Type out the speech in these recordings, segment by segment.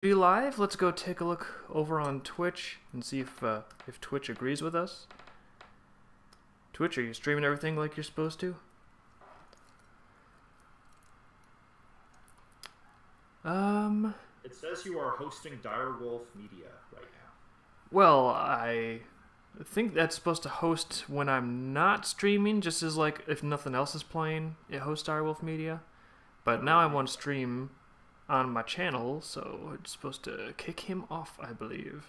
Be live. Let's go take a look over on Twitch and see if Twitch agrees with us. Twitch, are you streaming everything like you're supposed to? It says you are hosting Direwolf Media right now. Well, I think that's supposed to host when I'm not streaming, just as like if nothing else is playing, it hosts Direwolf Media. But now I'm on stream on my channel, so it's supposed to kick him off, I believe.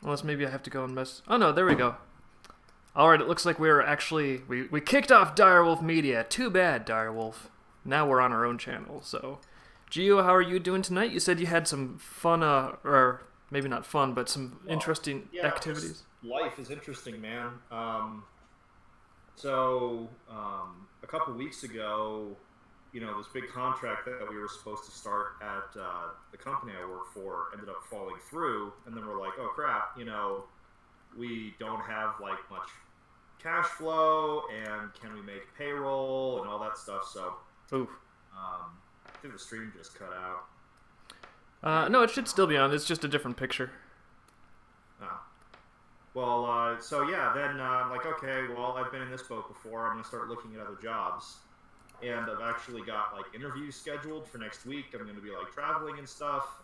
Unless maybe I have to go and mess... Oh no, there we go. Alright, it looks like we're actually... We kicked off Direwolf Media. Too bad, Direwolf. Now we're on our own channel, so... Gio, how are you doing tonight? You said you had some fun, or maybe not fun, but some interesting activities. Life is interesting, man. A couple weeks ago, this big contract that we were supposed to start at the company I work for ended up falling through, and then we're like, oh crap, we don't have like much cash flow, and can we make payroll and all that stuff? So, oof. I think the stream just cut out. No, it should still be on. It's just a different picture. Oh. Well, then I'm like, okay, well, I've been in this boat before. I'm going to start looking at other jobs. And I've actually got, like, interviews scheduled for next week. I'm going to be, like, traveling and stuff.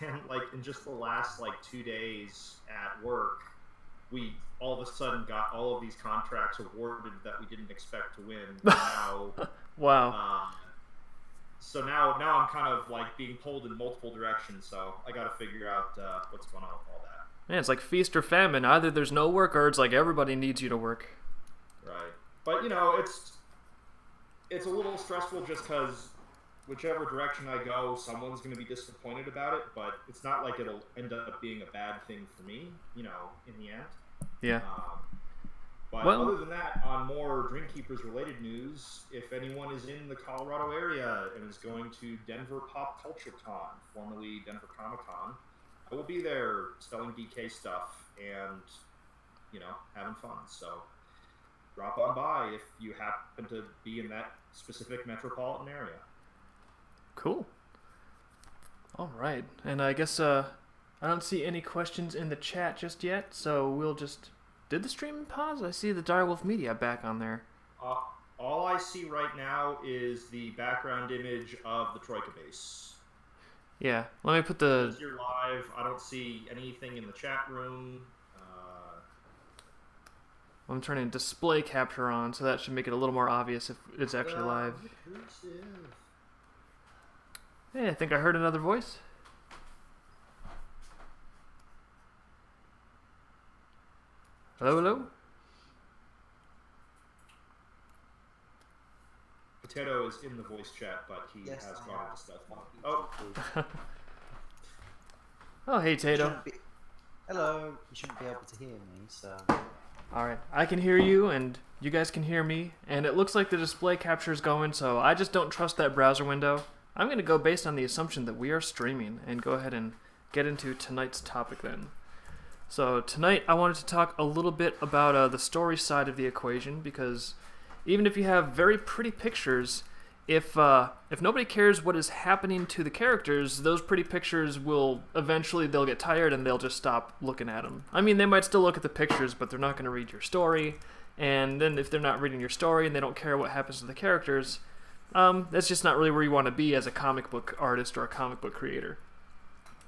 And, like, in just the last, 2 days at work, we all of a sudden got all of these contracts awarded that we didn't expect to win. Now, wow. So now I'm kind of, being pulled in multiple directions. So I got to figure out what's going on with all that. Yeah, it's like feast or famine. Either there's no work or it's like everybody needs you to work. Right. But, it's a little stressful just because whichever direction I go, someone's going to be disappointed about it, but it's not like it'll end up being a bad thing for me, in the end. Yeah. But other than that, on more Dreamkeepers related news, if anyone is in the Colorado area and is going to Denver Pop Culture Con, formerly Denver Comic Con, I will be there selling DK stuff and, having fun. So drop on by if you happen to be in that specific metropolitan area. Cool. All right. And I guess I don't see any questions in the chat just yet, so we'll just... Did the stream pause? I see the Direwolf Media back on there. All I see right now is the background image of the Troika base. Yeah. Let me put the... You're live. I don't see anything in the chat room. I'm turning display capture on, so that should make it a little more obvious if it's actually live. Hey, I think I heard another voice. Hello, hello? Potato is in the voice chat, but he has gone into stuff. Oh. Oh, hey, Tato. Hello. You shouldn't be able to hear me, so... Alright, I can hear you, and you guys can hear me, and it looks like the display capture is going, so I just don't trust that browser window. I'm going to go based on the assumption that we are streaming, and go ahead and get into tonight's topic then. So tonight I wanted to talk a little bit about the story side of the equation, because even if you have very pretty pictures, if nobody cares what is happening to the characters, those pretty pictures will eventually they'll get tired and they'll just stop looking at them. I mean, they might still look at the pictures, but they're not going to read your story. And then if they're not reading your story and they don't care what happens to the characters, that's just not really where you want to be as a comic book artist or a comic book creator.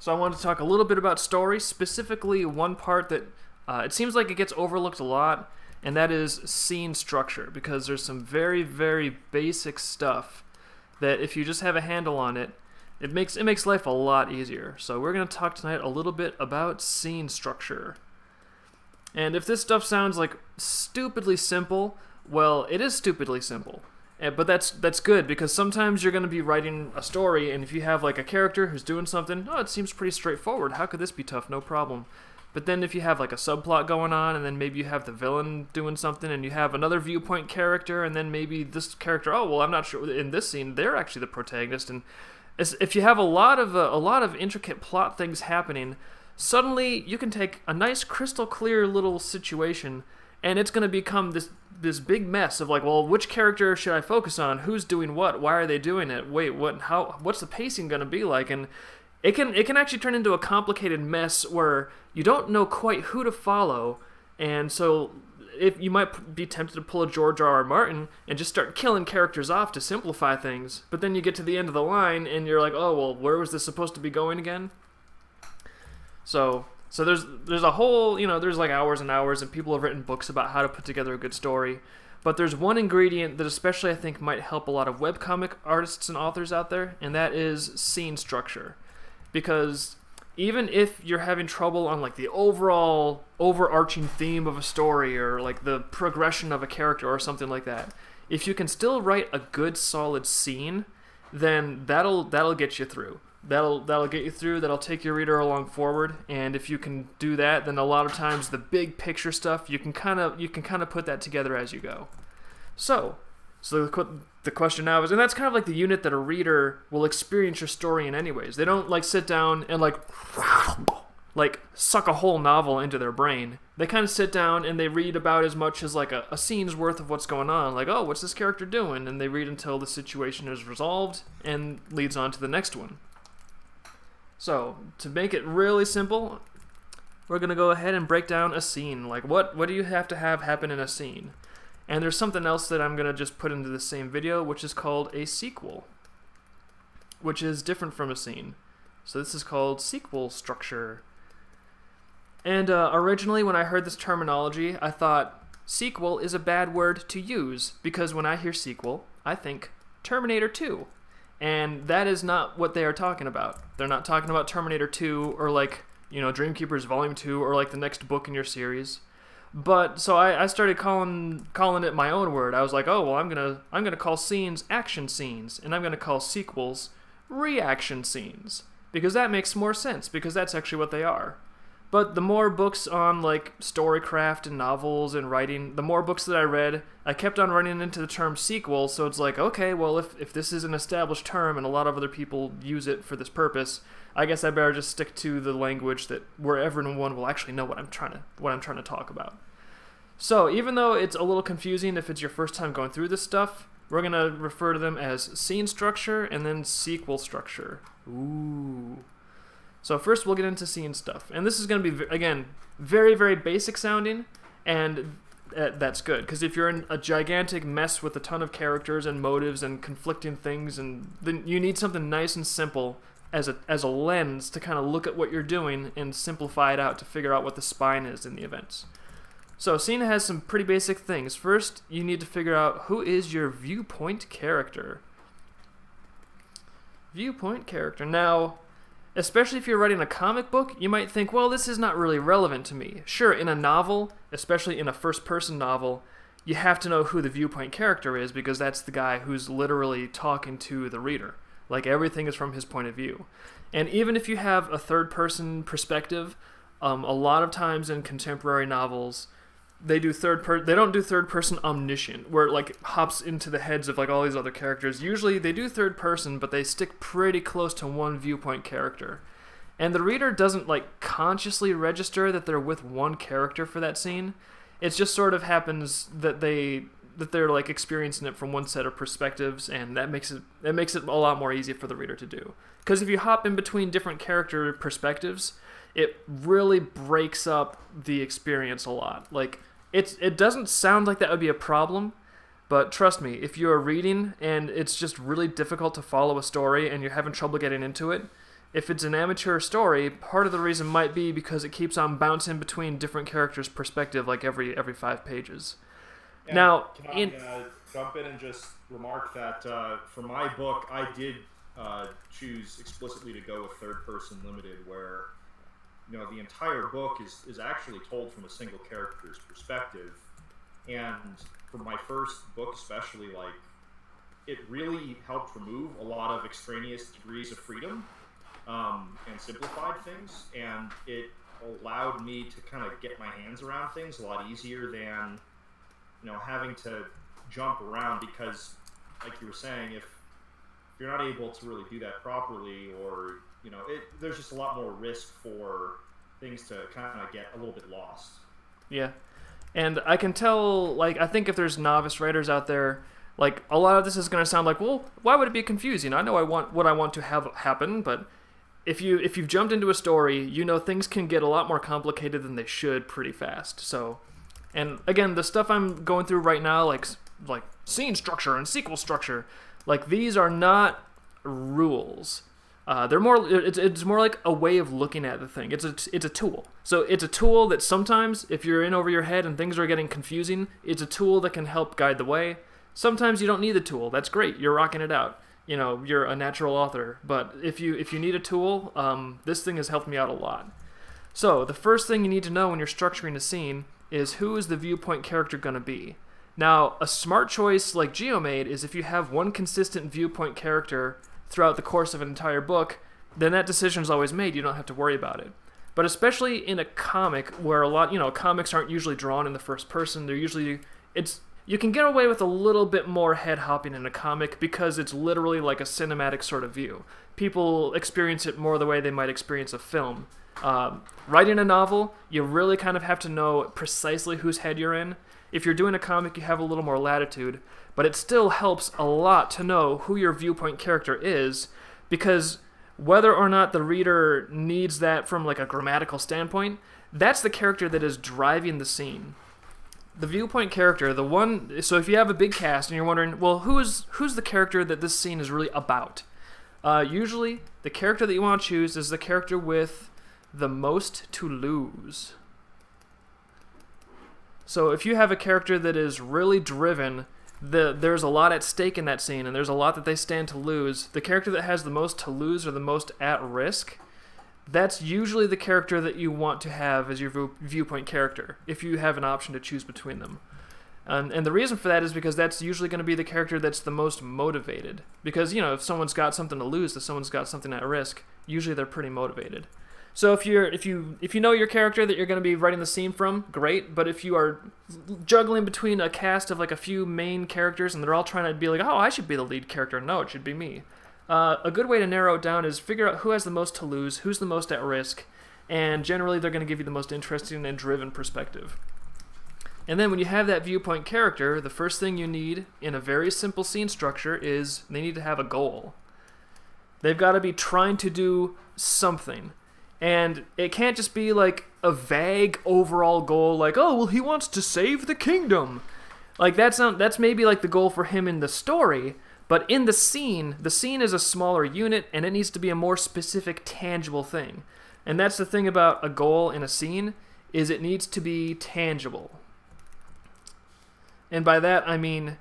So I wanted to talk a little bit about story, specifically one part that it seems like it gets overlooked a lot, and that is scene structure, because there's some very, very basic stuff that if you just have a handle on it, it makes life a lot easier. So we're going to talk tonight a little bit about scene structure. And if this stuff sounds like stupidly simple, well, it is stupidly simple. But that's good, because sometimes you're going to be writing a story, and if you have like a character who's doing something, oh, it seems pretty straightforward. How could this be tough? No problem. But then if you have like a subplot going on, and then maybe you have the villain doing something, and you have another viewpoint character, and then maybe this character, oh, well, I'm not sure, in this scene, they're actually the protagonist, and if you have a lot of intricate plot things happening, suddenly you can take a nice crystal clear little situation and it's going to become this big mess of like, well, which character should I focus on? Who's doing what? Why are they doing it? Wait, what's the pacing going to be like? And it can actually turn into a complicated mess where you don't know quite who to follow, and so if you might be tempted to pull a George R.R. Martin and just start killing characters off to simplify things, but then you get to the end of the line and you're like, oh, well, where was this supposed to be going again? So there's a whole, there's like hours and hours, and people have written books about how to put together a good story, but there's one ingredient that especially I think might help a lot of webcomic artists and authors out there, and that is scene structure. Because even if you're having trouble on like the overall overarching theme of a story or like the progression of a character or something like that, if you can still write a good solid scene, then that'll get you through. That'll get you through. That'll take your reader along forward. And if you can do that, then a lot of times the big picture stuff you can kind of put that together as you go. So the question now is, and that's kind of like the unit that a reader will experience your story in anyways. They don't like sit down and like suck a whole novel into their brain. They kind of sit down and they read about as much as like a scene's worth of what's going on. Like, oh, what's this character doing? And they read until the situation is resolved and leads on to the next one. So to make it really simple, we're going to go ahead and break down a scene. Like what do you have to have happen in a scene? And there's something else that I'm going to just put into the same video, which is called a sequel, which is different from a scene. So this is called sequel structure. And originally when I heard this terminology, I thought sequel is a bad word to use, because when I hear sequel, I think Terminator 2. And that is not what they are talking about. They're not talking about Terminator 2 or like, Dreamkeepers Volume 2 or like the next book in your series. But so I started calling it my own word. I was like, oh well, I'm gonna call scenes action scenes, and I'm gonna call sequels reaction scenes, because that makes more sense, because that's actually what they are. But the more books on like storycraft and novels and writing, the more books that I read, I kept on running into the term sequel. So it's like, okay, well if this is an established term and a lot of other people use it for this purpose, I guess I better just stick to the language where everyone will actually know what I'm trying to talk about. So even though it's a little confusing if it's your first time going through this stuff, we're going to refer to them as scene structure and then sequel structure. Ooh. So first we'll get into scene stuff. And this is going to be, again, very, very basic sounding, and that's good. Because if you're in a gigantic mess with a ton of characters and motives and conflicting things, and then you need something nice and simple as a lens to kind of look at what you're doing and simplify it out to figure out what the spine is in the events. So scene has some pretty basic things. First, you need to figure out who is your viewpoint character. Viewpoint character. Now, especially if you're writing a comic book, you might think, well, this is not really relevant to me. Sure, in a novel, especially in a first-person novel, you have to know who the viewpoint character is, because that's the guy who's literally talking to the reader. Like, everything is from his point of view. And even if you have a third-person perspective, a lot of times in contemporary novels, they don't do third person omniscient, where it like hops into the heads of like all these other characters. Usually they do third person, but they stick pretty close to one viewpoint character. And the reader doesn't like consciously register that they're with one character for that scene. It just sort of happens that they're like experiencing it from one set of perspectives, and that makes it a lot more easy for the reader to do. Because if you hop in between different character perspectives, it really breaks up the experience a lot. Like, it doesn't sound like that would be a problem, but trust me, if you're reading and it's just really difficult to follow a story and you're having trouble getting into it, if it's an amateur story, part of the reason might be because it keeps on bouncing between different characters' perspective like every 5 pages. And now, can I jump in and just remark that for my book, I did choose explicitly to go with third-person limited, where the entire book is actually told from a single character's perspective. And for my first book especially, like, it really helped remove a lot of extraneous degrees of freedom and simplified things, and it allowed me to kind of get my hands around things a lot easier than having to jump around, because like you were saying, if you're not able to really do that properly, or there's just a lot more risk for things to kind of get a little bit lost. Yeah. And I can tell, like, I think if there's novice writers out there, like, a lot of this is going to sound like, well, why would it be confusing? I know I want what I want to have happen, but if you've jumped into a story, you know things can get a lot more complicated than they should pretty fast. So, and again, the stuff I'm going through right now, like scene structure and sequel structure, like, these are not rules. They're more. It's more like a way of looking at the thing. It's a tool. So it's a tool that sometimes, if you're in over your head and things are getting confusing, it's a tool that can help guide the way. Sometimes you don't need the tool. That's great. You're rocking it out. You know, you're a natural author. But if you need a tool, this thing has helped me out a lot. So the first thing you need to know when you're structuring a scene is who is the viewpoint character going to be. Now, a smart choice like Geo made is if you have one consistent viewpoint character throughout the course of an entire book, then that decision is always made. You don't have to worry about it. But especially in a comic where a lot, comics aren't usually drawn in the first person. They're usually, you can get away with a little bit more head hopping in a comic because it's literally like a cinematic sort of view. People experience it more the way they might experience a film. Writing a novel, you really kind of have to know precisely whose head you're in. If you're doing a comic, you have a little more latitude, but it still helps a lot to know who your viewpoint character is, because whether or not the reader needs that from like a grammatical standpoint, that's the character that is driving the scene. The viewpoint character, so if you have a big cast and you're wondering, well, who's the character that this scene is really about? Usually, the character that you want to choose is the character with the most to lose. So if you have a character that is really driven, there's a lot at stake in that scene, and there's a lot that they stand to lose. The character that has the most to lose or the most at risk, that's usually the character that you want to have as your viewpoint character, if you have an option to choose between them. And the reason for that is because that's usually going to be the character that's the most motivated. Because, if someone's got something to lose, if someone's got something at risk, usually they're pretty motivated. So if you know your character that you're going to be writing the scene from, great. But if you are juggling between a cast of like a few main characters and they're all trying to be like, oh, I should be the lead character. No, it should be me. A good way to narrow it down is figure out who has the most to lose, who's the most at risk, and generally they're going to give you the most interesting and driven perspective. And then when you have that viewpoint character, the first thing you need in a very simple scene structure is they need to have a goal. They've got to be trying to do something. And it can't just be like a vague overall goal like, oh, well, he wants to save the kingdom. Like, that's maybe like the goal for him in the story, but in the scene is a smaller unit, and it needs to be a more specific, tangible thing. And that's the thing about a goal in a scene, is it needs to be tangible. And by that, I mean,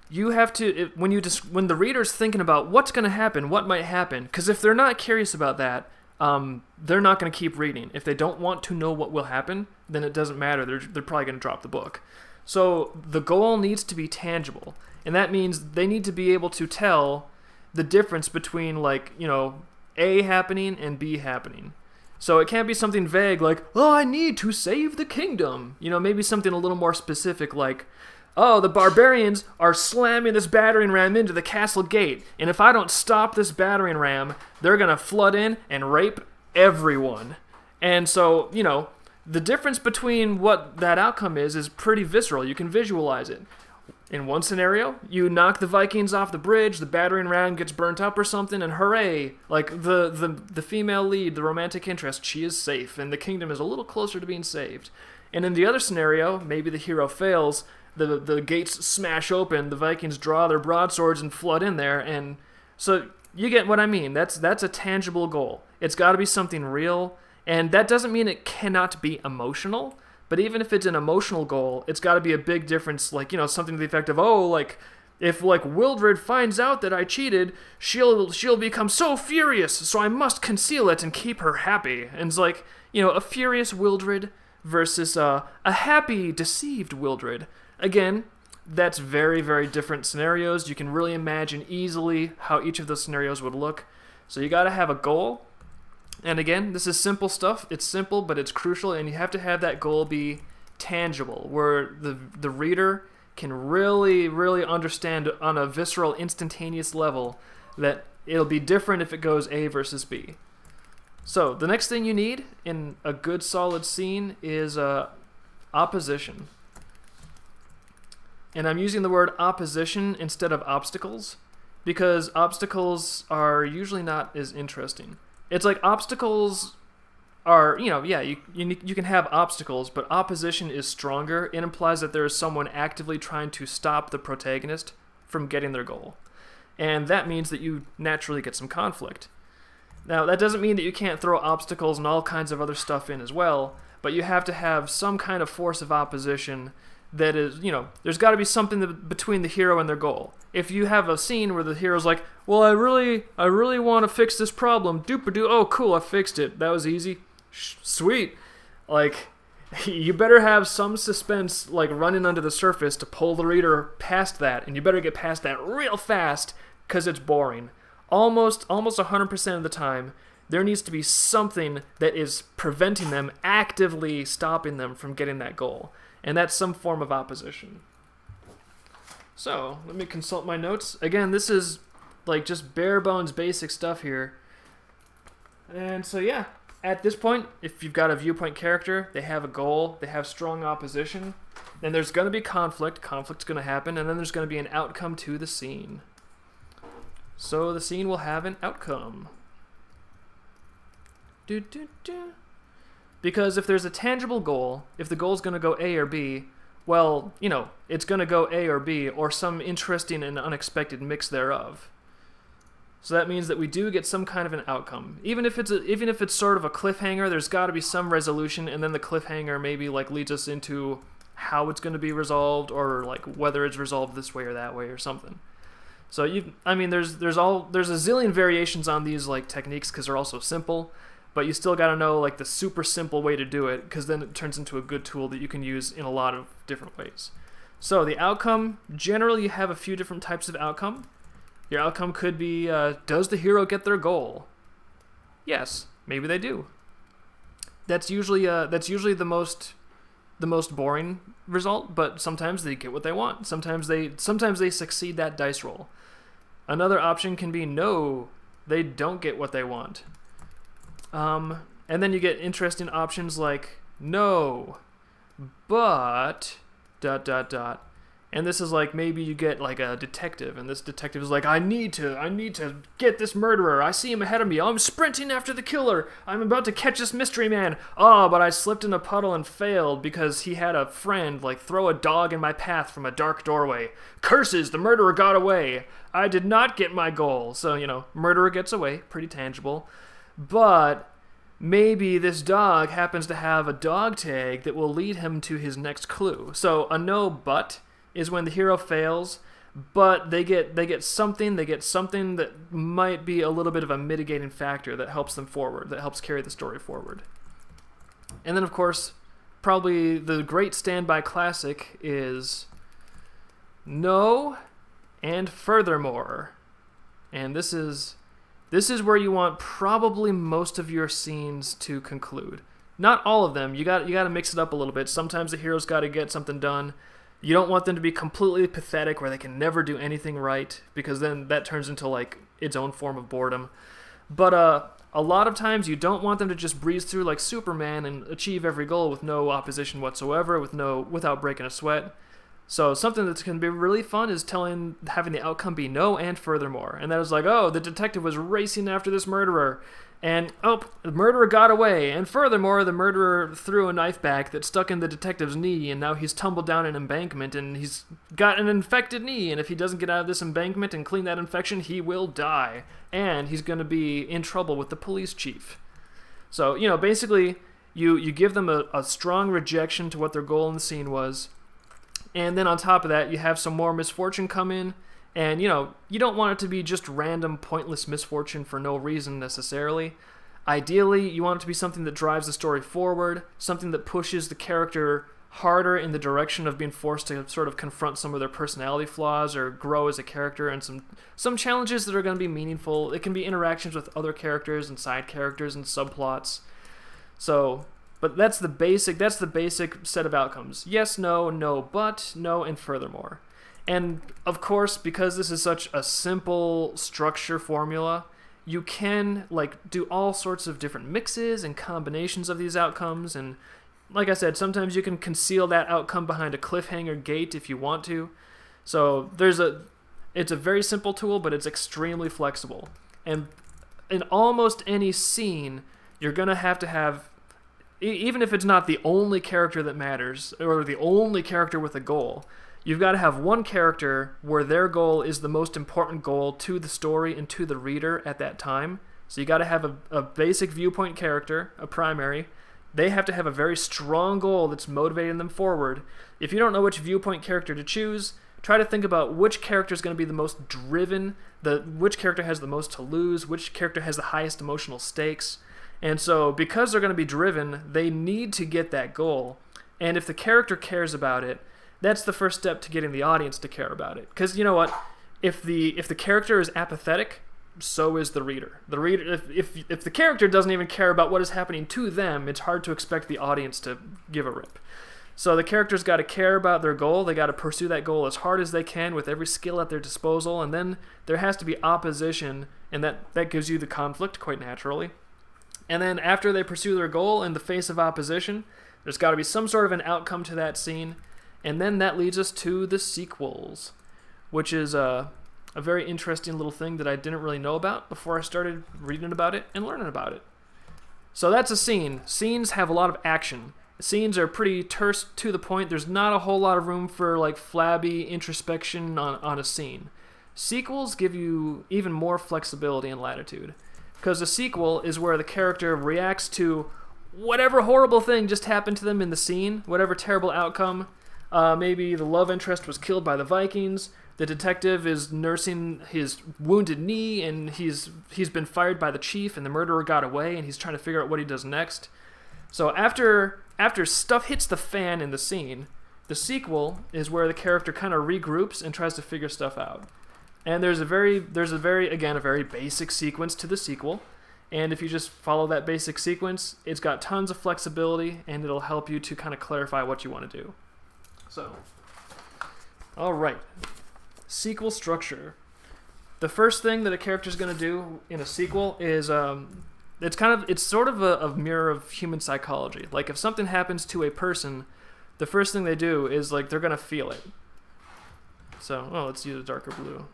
you have to, when the reader's thinking about what's going to happen, what might happen, because if they're not curious about that, they're not going to keep reading. If they don't want to know what will happen, then it doesn't matter. They're probably going to drop the book. So the goal needs to be tangible. And that means they need to be able to tell the difference between, like, A happening and B happening. So it can't be something vague like, oh, I need to save the kingdom. Maybe something a little more specific like, oh, the barbarians are slamming this battering ram into the castle gate, and if I don't stop this battering ram, they're going to flood in and rape everyone. And so, the difference between what that outcome is pretty visceral. You can visualize it. In one scenario, you knock the Vikings off the bridge, the battering ram gets burnt up or something, and hooray! Like, the female lead, the romantic interest, she is safe, and the kingdom is a little closer to being saved. And in the other scenario, maybe the hero fails, the gates smash open, the Vikings draw their broadswords and flood in there, and so you get what I mean. That's a tangible goal. It's got to be something real, and that doesn't mean it cannot be emotional, but even if it's an emotional goal, it's got to be a big difference, like, something to the effect of, oh, like, if, like, Wildred finds out that I cheated, she'll become so furious, so I must conceal it and keep her happy. And it's like, a furious Wildred versus a happy, deceived Wildred. Again, that's very, very different scenarios. You can really imagine easily how each of those scenarios would look. So you got to have a goal. And again, this is simple stuff. It's simple, but it's crucial, and you have to have that goal be tangible, where the reader can really, really understand on a visceral, instantaneous level that it'll be different if it goes A versus B. So the next thing you need in a good, solid scene is opposition. And I'm using the word opposition instead of obstacles, because obstacles are usually not as interesting. It's like obstacles are, you can have obstacles, but opposition is stronger. It implies that there is someone actively trying to stop the protagonist from getting their goal. And that means that you naturally get some conflict. Now, that doesn't mean that you can't throw obstacles and all kinds of other stuff in as well, but you have to have some kind of force of opposition that is, there's got to be something between the hero and their goal. If you have a scene where the hero's like, well, I really want to fix this problem, doop-a-doo, oh, cool, I fixed it, that was easy, sweet. Like, you better have some suspense, like, running under the surface to pull the reader past that, and you better get past that real fast, because it's boring. Almost 100% of the time, there needs to be something that is preventing them, actively stopping them from getting that goal. And that's some form of opposition. So, let me consult my notes. Again, this is like just bare bones basic stuff here. And so yeah, at this point, if you've got a viewpoint character, they have a goal, they have strong opposition, then there's going to be conflict, conflict's going to happen, and then there's going to be an outcome to the scene. So the scene will have an outcome. Because if there's a tangible goal, if the goal is going to go A or B, well, it's going to go A or B, or some interesting and unexpected mix thereof. So that means that we do get some kind of an outcome. Even if it's sort of a cliffhanger, there's got to be some resolution, and then the cliffhanger maybe like leads us into how it's going to be resolved, or like whether it's resolved this way or that way or something. So there's a zillion variations on these like techniques because they're all so simple, but you still got to know like the super simple way to do it, because then it turns into a good tool that you can use in a lot of different ways. So the outcome, generally you have a few different types of outcome. Your outcome could be, does the hero get their goal? Yes, maybe they do. That's usually the most boring result, but sometimes they get what they want. Sometimes they succeed that dice roll. Another option can be no, they don't get what they want. And then you get interesting options like no, but ... And this is like, maybe you get like a detective, and this detective is like, I need to get this murderer. I see him ahead of me. I'm sprinting after the killer. I'm about to catch this mystery man. Oh, but I slipped in a puddle and failed because he had a friend like throw a dog in my path from a dark doorway. Curses, the murderer got away. I did not get my goal. So, murderer gets away, pretty tangible. But maybe this dog happens to have a dog tag that will lead him to his next clue. So a no but is when the hero fails, but they get something that might be a little bit of a mitigating factor that helps them forward, that helps carry the story forward. And then, of course, probably the great standby classic is no and furthermore. And this is where you want probably most of your scenes to conclude. Not all of them. You got to mix it up a little bit. Sometimes the hero's got to get something done. You don't want them to be completely pathetic where they can never do anything right, because then that turns into like its own form of boredom. But a lot of times you don't want them to just breeze through like Superman and achieve every goal with no opposition whatsoever, without breaking a sweat. So something that can be really fun is having the outcome be no and furthermore. And that is like, oh, the detective was racing after this murderer, and the murderer got away, and furthermore, the murderer threw a knife back that stuck in the detective's knee, and now he's tumbled down an embankment, and he's got an infected knee, and if he doesn't get out of this embankment and clean that infection, he will die, and he's going to be in trouble with the police chief. So, basically, you give them a strong rejection to what their goal in the scene was, and then on top of that, you have some more misfortune come in. And, you don't want it to be just random, pointless misfortune for no reason necessarily. Ideally, you want it to be something that drives the story forward, something that pushes the character harder in the direction of being forced to sort of confront some of their personality flaws or grow as a character, and some challenges that are going to be meaningful. It can be interactions with other characters and side characters and subplots. So, but that's the basic set of outcomes. Yes, no, no, but, no, and furthermore. And, of course, because this is such a simple structure formula, you can, do all sorts of different mixes and combinations of these outcomes, and, like I said, sometimes you can conceal that outcome behind a cliffhanger gate if you want to. So it's a very simple tool, but it's extremely flexible. And in almost any scene, you're going to have, even if it's not the only character that matters, or the only character with a goal, you've got to have one character where their goal is the most important goal to the story and to the reader at that time. So you got to have a basic viewpoint character, a primary. They have to have a very strong goal that's motivating them forward. If you don't know which viewpoint character to choose, try to think about which character is going to be the most driven, which character has the most to lose, which character has the highest emotional stakes. And so because they're going to be driven, they need to get that goal. And if the character cares about it, that's the first step to getting the audience to care about it. Because you know what? If the character is apathetic, so is the reader. The reader, if the character doesn't even care about what is happening to them, it's hard to expect the audience to give a rip. So the character's got to care about their goal. They got to pursue that goal as hard as they can with every skill at their disposal. And then there has to be opposition, and that gives you the conflict quite naturally. And then after they pursue their goal in the face of opposition, there's got to be some sort of an outcome to that scene. And then that leads us to the sequels, which is a very interesting little thing that I didn't really know about before I started reading about it and learning about it. So that's a scene. Scenes have a lot of action. Scenes are pretty terse, to the point. There's not a whole lot of room for like flabby introspection on a scene. Sequels give you even more flexibility and latitude, because a sequel is where the character reacts to whatever horrible thing just happened to them in the scene, whatever terrible outcome. Maybe the love interest was killed by the Vikings. The detective is nursing his wounded knee, and he's been fired by the chief, and the murderer got away, and he's trying to figure out what he does next. So after stuff hits the fan in the scene, the sequel is where the character kind of regroups and tries to figure stuff out. And there's a very basic sequence to the sequel. And if you just follow that basic sequence, it's got tons of flexibility, and it'll help you to kind of clarify what you want to do. So, all right. Sequel structure. The first thing that a character is going to do in a sequel is it's sort of a mirror of human psychology. Like if something happens to a person, the first thing they do is like they're going to feel it. So, let's use a darker blue.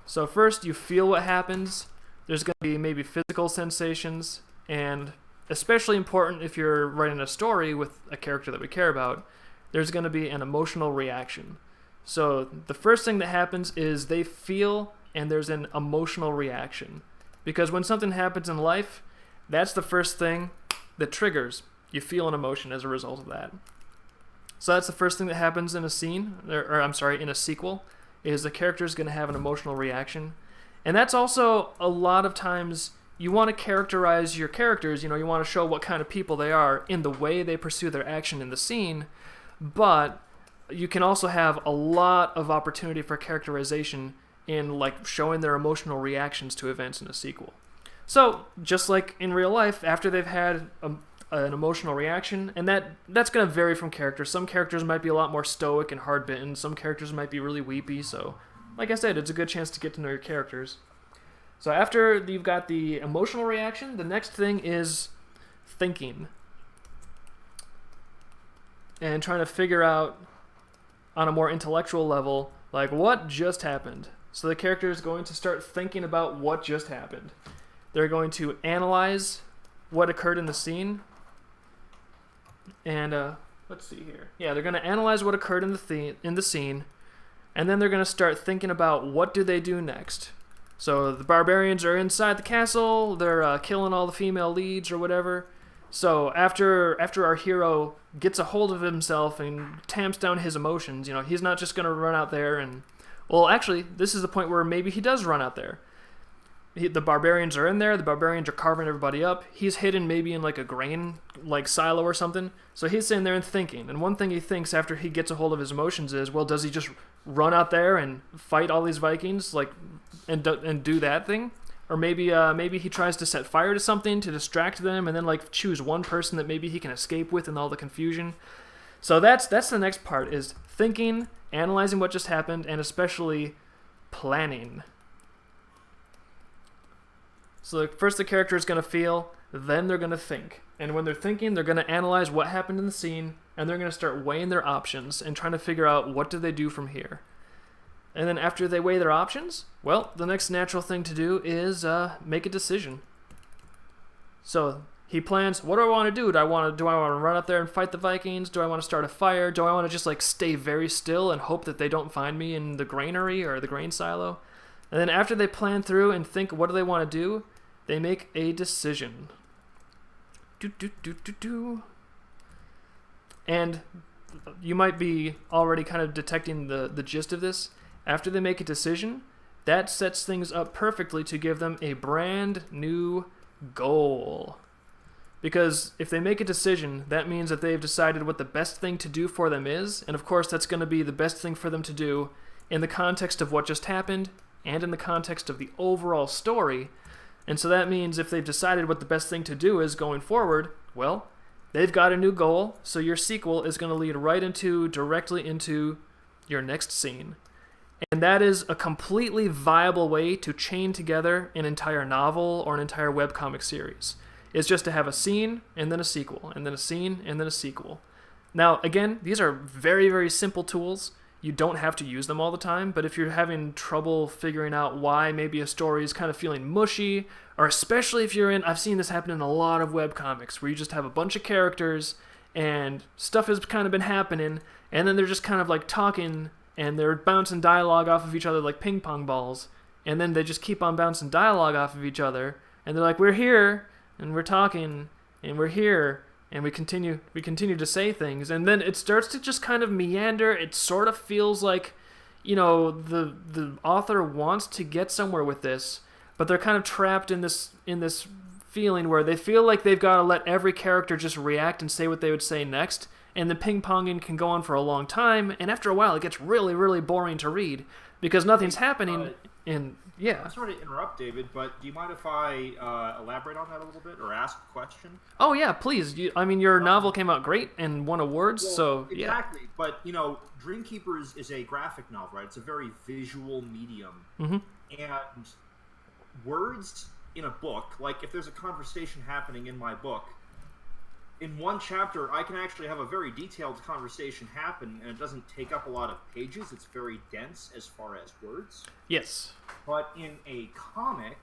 So first you feel what happens. There's going to be maybe physical sensations, and especially important if you're writing a story with a character that we care about, there's going to be an emotional reaction. So the first thing that happens is they feel, and there's an emotional reaction. Because when something happens in life, that's the first thing that triggers. You feel an emotion as a result of that. So that's the first thing that happens in a scene, in a sequel, is the character is going to have an emotional reaction. And that's also a lot of times you want to characterize your characters, you want to show what kind of people they are in the way they pursue their action in the scene, but you can also have a lot of opportunity for characterization in like showing their emotional reactions to events in a sequel. So just like in real life, after they've had an emotional reaction, and that's going to vary from characters. Some characters might be a lot more stoic and hard-bitten. Some characters might be really weepy. So like I said, it's a good chance to get to know your characters. So after you've got the emotional reaction, the next thing is thinking. And trying to figure out on a more intellectual level, like what just happened. So the character is going to start thinking about what just happened. They're going to analyze what occurred in the scene. And let's see here. Yeah, they're going to analyze what occurred in the scene, and then they're going to start thinking about what do they do next. So the barbarians are inside the castle. They're killing all the female leads or whatever. So after our hero gets a hold of himself and tamps down his emotions, he's not just going to run out there and... Well, actually, this is the point where maybe he does run out there. The barbarians are in there. The barbarians are carving everybody up. He's hidden maybe in like a grain silo or something. So he's sitting there and thinking. And one thing he thinks after he gets a hold of his emotions is, well, does he just run out there and fight all these Vikings and do that thing? Or maybe he tries to set fire to something to distract them, and then choose one person that maybe he can escape with in all the confusion. So that's the next part, is thinking, analyzing what just happened, and especially planning. So first the character is going to feel, then they're going to think. And when they're thinking, they're going to analyze what happened in the scene, and they're going to start weighing their options and trying to figure out what do they do from here. And then after they weigh their options, well, the next natural thing to do is make a decision. So he plans, what do I want to do? Do I want to run out there and fight the Vikings? Do I want to start a fire? Do I want to just like stay very still and hope that they don't find me in the granary or the grain silo? And then after they plan through and think what do they want to do, they make a decision. And you might be already kind of detecting the gist of this. After they make a decision, that sets things up perfectly to give them a brand new goal. Because if they make a decision, that means that they've decided what the best thing to do for them is, and of course that's going to be the best thing for them to do in the context of what just happened and in the context of the overall story. And so that means if they've decided what the best thing to do is going forward, well, they've got a new goal, so your sequel is going to lead directly into your next scene. And that is a completely viable way to chain together an entire novel or an entire webcomic series. It's just to have a scene, and then a sequel, and then a scene, and then a sequel. Now, again, these are very, very simple tools. You don't have to use them all the time, but if you're having trouble figuring out why maybe a story is kind of feeling mushy, or especially if you're in, I've seen this happen in a lot of webcomics, where you just have a bunch of characters, and stuff has kind of been happening, and then they're just kind of like talking, and they're bouncing dialogue off of each other like ping pong balls, and then they just keep on bouncing dialogue off of each other, and they're like, we're here, and we're talking, and we're here, and we continue to say things, and then it starts to just kind of meander. It sort of feels like, the author wants to get somewhere with this, but they're kind of trapped in this feeling where they feel like they've got to let every character just react and say what they would say next, and the ping-ponging can go on for a long time, and after a while it gets really, really boring to read because nothing's happening. Yeah. I'm sorry to interrupt, David, but do you mind if I elaborate on that a little bit or ask a question? Oh, yeah, please. Your novel came out great and won awards, so yeah. Exactly, but, Dreamkeepers is a graphic novel, right? It's a very visual medium. Mm-hmm. And words in a book, like if there's a conversation happening in my book, in one chapter, I can actually have a very detailed conversation happen, and it doesn't take up a lot of pages. It's very dense as far as words. Yes. But in a comic,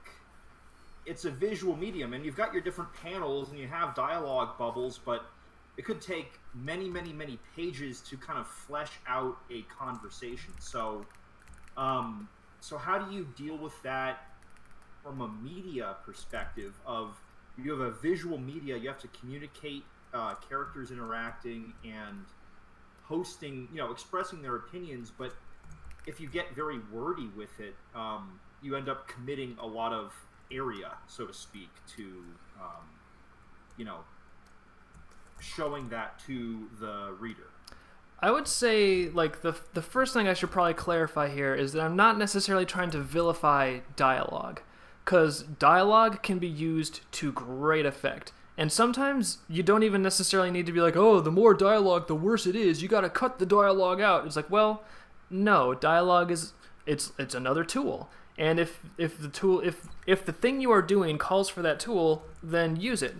it's a visual medium, and you've got your different panels, and you have dialogue bubbles, but it could take many, many, many pages to kind of flesh out a conversation. So how do you deal with that from a media perspective of you have a visual media, you have to communicate characters interacting and posting, expressing their opinions, but if you get very wordy with it, you end up committing a lot of area, so to speak, to, showing that to the reader. I would say, the first thing I should probably clarify here is that I'm not necessarily trying to vilify dialogue, because dialogue can be used to great effect. And sometimes you don't even necessarily need to be like, oh, the more dialogue, the worse it is. You got to cut the dialogue out. It's like, well, no, dialogue is it's another tool. And if the thing you are doing calls for that tool, then use it.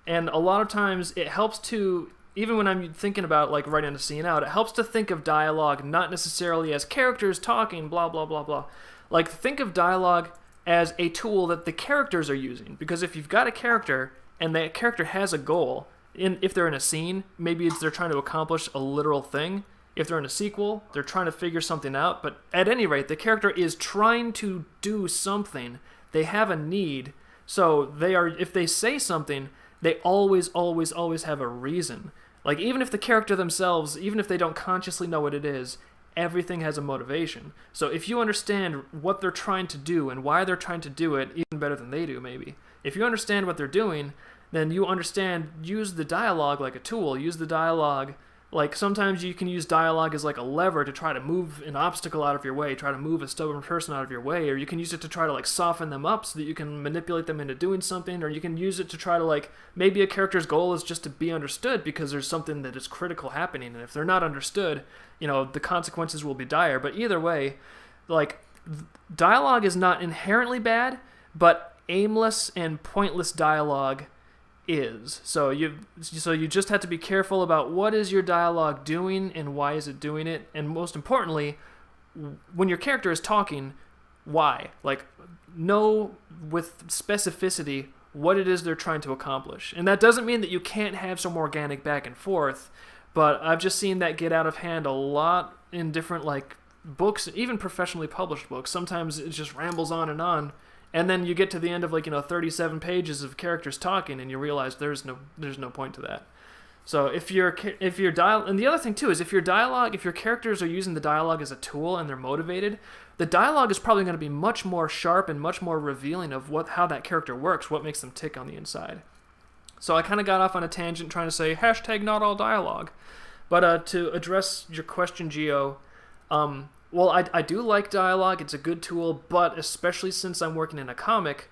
And a lot of times it helps to, even when I'm thinking about like writing a scene out, it helps to think of dialogue not necessarily as characters talking, blah, blah, blah, blah. Like, think of dialogue as a tool that the characters are using. Because if you've got a character and that character has a goal, if they're in a scene, maybe they're trying to accomplish a literal thing. If they're in a sequel, they're trying to figure something out. But at any rate, the character is trying to do something. They have a need. So if they say something, they always, always, always have a reason. Like, even if the character themselves, even if they don't consciously know what it is, everything has a motivation. So if you understand what they're trying to do and why they're trying to do it, even better than they do, maybe. If you understand what they're doing, then you understand, use the dialogue like a tool. Use the dialogue, like sometimes you can use dialogue as like a lever to try to move an obstacle out of your way, try to move a stubborn person out of your way, or you can use it to try to like soften them up so that you can manipulate them into doing something, or you can use it to try to like, maybe a character's goal is just to be understood because there's something that is critical happening, and if they're not understood, the consequences will be dire. But either way, like, dialogue is not inherently bad, but aimless and pointless dialogue is. So you just have to be careful about what is your dialogue doing and why is it doing it, and most importantly, when your character is talking, why? Like, know with specificity what it is they're trying to accomplish. And that doesn't mean that you can't have some organic back and forth, but I've just seen that get out of hand a lot in different, like, books, even professionally published books. Sometimes it just rambles on, and then you get to the end of, like, 37 pages of characters talking, and you realize there's no point to that. So if your and the other thing too is if your characters are using the dialogue as a tool and they're motivated, the dialogue is probably going to be much more sharp and much more revealing of how that character works, what makes them tick on the inside. So I kind of got off on a tangent trying to say #not all dialogue, but to address your question, Gio, well, I do like dialogue. It's a good tool, but especially since I'm working in a comic,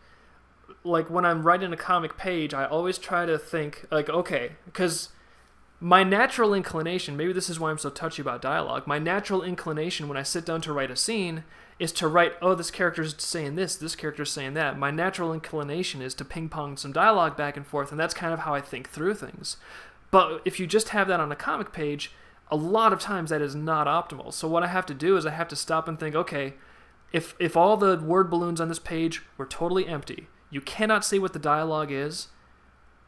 like when I'm writing a comic page, I always try to think, like, okay, because my natural inclination, maybe this is why I'm so touchy about dialogue, my natural inclination when I sit down to write a scene is to write, oh, this character's saying this character's saying that. My natural inclination is to ping-pong some dialogue back and forth, and that's kind of how I think through things. But if you just have that on a comic page, a lot of times that is not optimal. So what I have to do is I have to stop and think, okay, if all the word balloons on this page were totally empty, you cannot see what the dialogue is,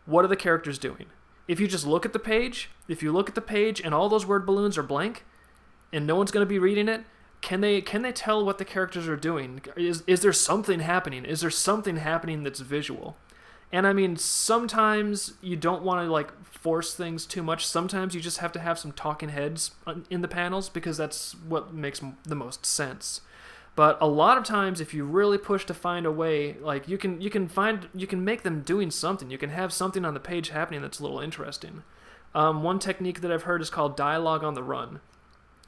what are the characters doing? If you just look at the page, and all those word balloons are blank, and no one's going to be reading it, can they tell what the characters are doing? Is there something happening? Is there something happening that's visual? And I mean, sometimes you don't want to, like, force things too much. Sometimes you just have to have some talking heads in the panels because that's what makes the most sense. But a lot of times, if you really push to find a way, like, you can make them doing something. You can have something on the page happening that's a little interesting. One technique that I've heard is called dialogue on the run.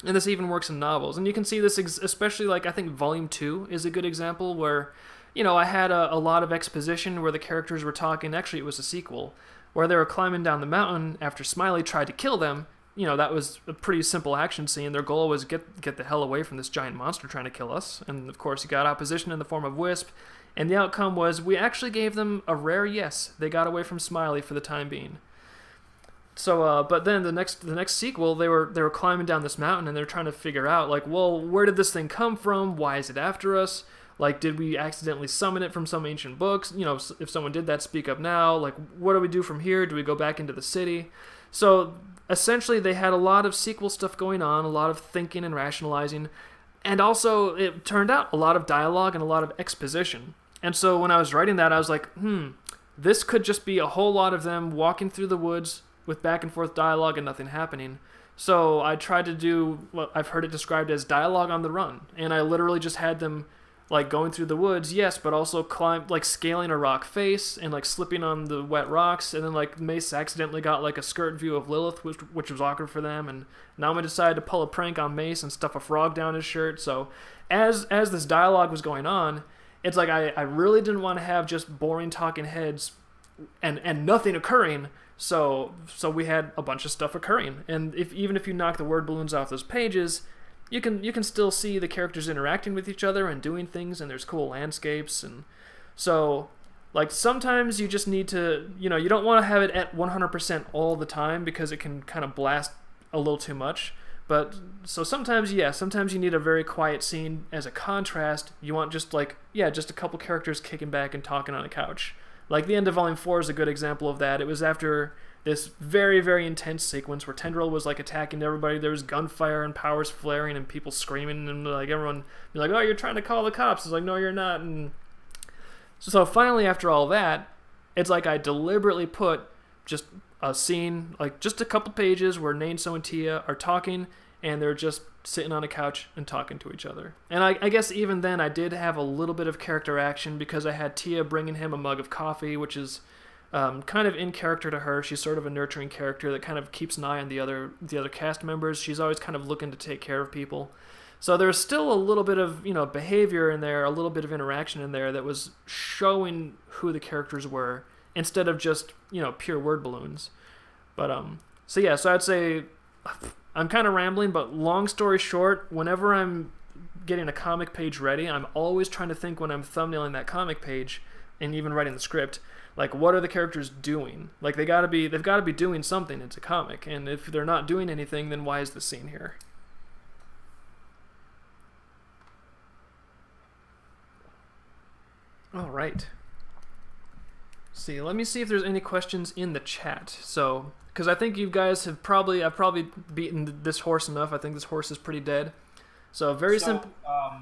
And this even works in novels. And you can see this especially, like, I think Volume 2 is a good example where, I had a lot of exposition where the characters were talking. Actually, it was a sequel where they were climbing down the mountain after Smiley tried to kill them. That was a pretty simple action scene. Their goal was get the hell away from this giant monster trying to kill us. And, of course, he got opposition in the form of Wisp. And the outcome was we actually gave them a rare yes. They got away from Smiley for the time being. So, but then the next sequel, they were climbing down this mountain and they're trying to figure out, like, well, where did this thing come from? Why is it after us? Like, did we accidentally summon it from some ancient books? If someone did that, speak up now. Like, what do we do from here? Do we go back into the city? So, essentially, they had a lot of sequel stuff going on, a lot of thinking and rationalizing, and also, it turned out, a lot of dialogue and a lot of exposition. And so, when I was writing that, I was like, this could just be a whole lot of them walking through the woods with back and forth dialogue and nothing happening. So, I tried to do what I've heard it described as dialogue on the run, and I literally just had them, like, going through the woods, yes, but also scaling a rock face and, like, slipping on the wet rocks, and then, like, Mace accidentally got, like, a skirt view of Lilith, which was awkward for them, and Naoma decided to pull a prank on Mace and stuff a frog down his shirt. So as this dialogue was going on, it's like I really didn't want to have just boring talking heads and nothing occurring, so we had a bunch of stuff occurring. And even if you knock the word balloons off those pages, you can still see the characters interacting with each other and doing things, and there's cool landscapes. And so, like, sometimes you just need to, you don't want to have it at 100% all the time because it can kind of blast a little too much. But so sometimes you need a very quiet scene as a contrast. You want just a couple characters kicking back and talking on a couch. Like, the end of Volume 4 is a good example of that. It was after this very, very intense sequence where Tendril was, like, attacking everybody. There was gunfire and powers flaring and people screaming, and, like, everyone be like, oh, you're trying to call the cops. It's like, no, you're not. And so finally, after all that, it's like I deliberately put just a scene, like, just a couple pages where Nainso and Tia are talking, and they're just sitting on a couch and talking to each other. And I guess even then I did have a little bit of character action because I had Tia bringing him a mug of coffee, which is kind of in character to her. She's sort of a nurturing character that kind of keeps an eye on the other cast members. She's always kind of looking to take care of people. So there's still a little bit of, behavior in there, a little bit of interaction in there that was showing who the characters were instead of just, pure word balloons. But, so I'd say I'm kind of rambling, but long story short, whenever I'm getting a comic page ready, I'm always trying to think when I'm thumbnailing that comic page, and even writing the script, like what are the characters doing? Like they've got to be doing something. It's a comic, and if they're not doing anything, then why is the scene here? All right. See, let me see if there's any questions in the chat. So, because I think you guys I've probably beaten this horse enough. I think this horse is pretty dead. So very simple. I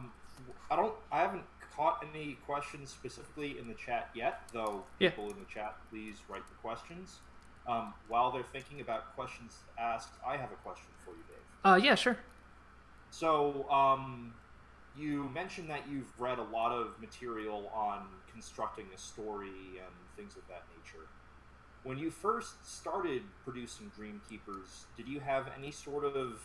haven't caught any questions specifically in the chat yet, though. Yeah. People in the chat, please write the questions. While they're thinking about questions asked, I have a question for you, Dave. Yeah, sure. So, you mentioned that you've read a lot of material on constructing a story and things of that nature. When you first started producing Dreamkeepers, did you have any sort of